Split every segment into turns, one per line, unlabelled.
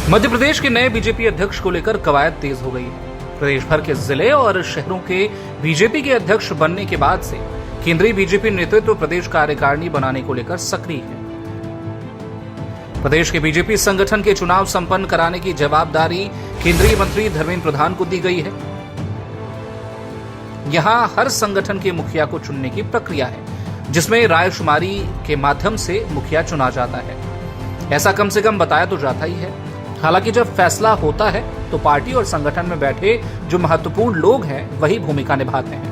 मध्य प्रदेश के नए बीजेपी अध्यक्ष को लेकर कवायद तेज हो गई है। प्रदेश भर के जिले और शहरों के बीजेपी के अध्यक्ष बनने के बाद से केंद्रीय बीजेपी नेतृत्व प्रदेश कार्यकारिणी बनाने को लेकर सक्रिय है। प्रदेश के बीजेपी संगठन के चुनाव संपन्न कराने की जवाबदारी केंद्रीय मंत्री धर्मेंद्र प्रधान को दी गई है। यहां हर संगठन के मुखिया को चुनने की प्रक्रिया है, जिसमें रायशुमारी के माध्यम से मुखिया चुना जाता है। ऐसा कम से कम बताया तो जाता ही है। हालांकि जब फैसला होता है तो पार्टी और संगठन में बैठे जो महत्वपूर्ण लोग हैं वही भूमिका निभाते हैं।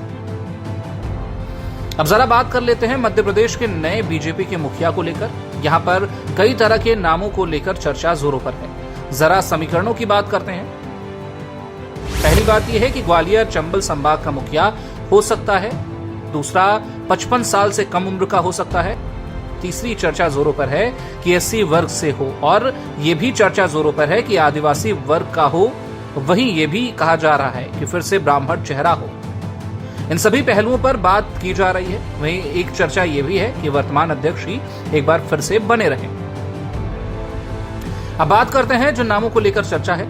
अब जरा बात कर लेते हैं मध्य प्रदेश के नए बीजेपी के मुखिया को लेकर। यहां पर कई तरह के नामों को लेकर चर्चा जोरों पर है। जरा समीकरणों की बात करते हैं। पहली बात यह है कि ग्वालियर चंबल संभाग का मुखिया हो सकता है। दूसरा, 55 साल से कम उम्र का हो सकता है। तीसरी चर्चा जोरों पर है कि एससी वर्ग से हो, और यह भी चर्चा जोरों पर है कि आदिवासी वर्ग का हो। वहीं यह भी कहा जा रहा है कि फिर से ब्राह्मण चेहरा हो। इन सभी पहलुओं पर बात की जा रही है। वहीं एक चर्चा यह भी है कि वर्तमान अध्यक्ष ही एक बार फिर से बने रहें। अब बात करते हैं जिन नामों को लेकर चर्चा है।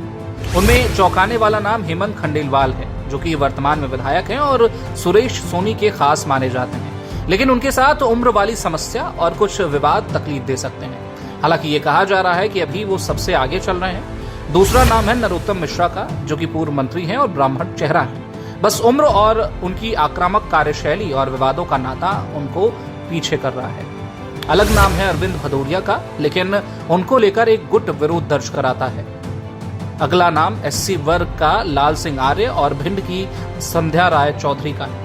उनमें चौंकाने वाला नाम हेमंत खंडेलवाल है, जो कि वर्तमान में विधायक हैं और सुरेश सोनी के खास माने जाते हैं। लेकिन उनके साथ उम्र वाली समस्या और कुछ विवाद तकलीफ दे सकते हैं। हालांकि ये कहा जा रहा है कि अभी वो सबसे आगे चल रहे हैं। दूसरा नाम है नरोत्तम मिश्रा का, जो कि पूर्व मंत्री हैं और ब्राह्मण चेहरा है। बस उम्र और उनकी आक्रामक कार्यशैली और विवादों का नाता उनको पीछे कर रहा है। अलग नाम है अरविंद भदौरिया का, लेकिन उनको लेकर एक गुट विरोध दर्ज कराता है। अगला नाम एससी वर्ग का लाल सिंह आर्य और भिंड की संध्या राय चौधरी का है।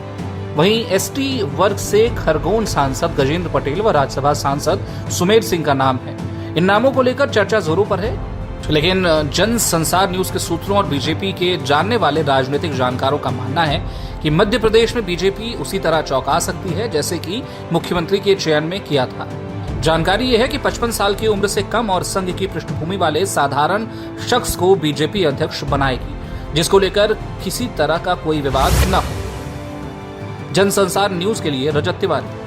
वहीं एसटी वर्ग से खरगोन सांसद गजेंद्र पटेल व राज्यसभा सांसद सुमेर सिंह का नाम है। इन नामों को लेकर चर्चा जोरों पर है। लेकिन जन संसार न्यूज के सूत्रों और बीजेपी के जानने वाले राजनीतिक जानकारों का मानना है कि मध्य प्रदेश में बीजेपी उसी तरह चौंका सकती है जैसे कि मुख्यमंत्री के चयन में किया था। जानकारी यह है कि 55 साल की उम्र से कम और संघ की पृष्ठभूमि वाले साधारण शख्स को बीजेपी अध्यक्ष बनाएगी, जिसको लेकर किसी तरह का कोई विवाद न हो। जन संसार न्यूज के लिए रजत तिवारी।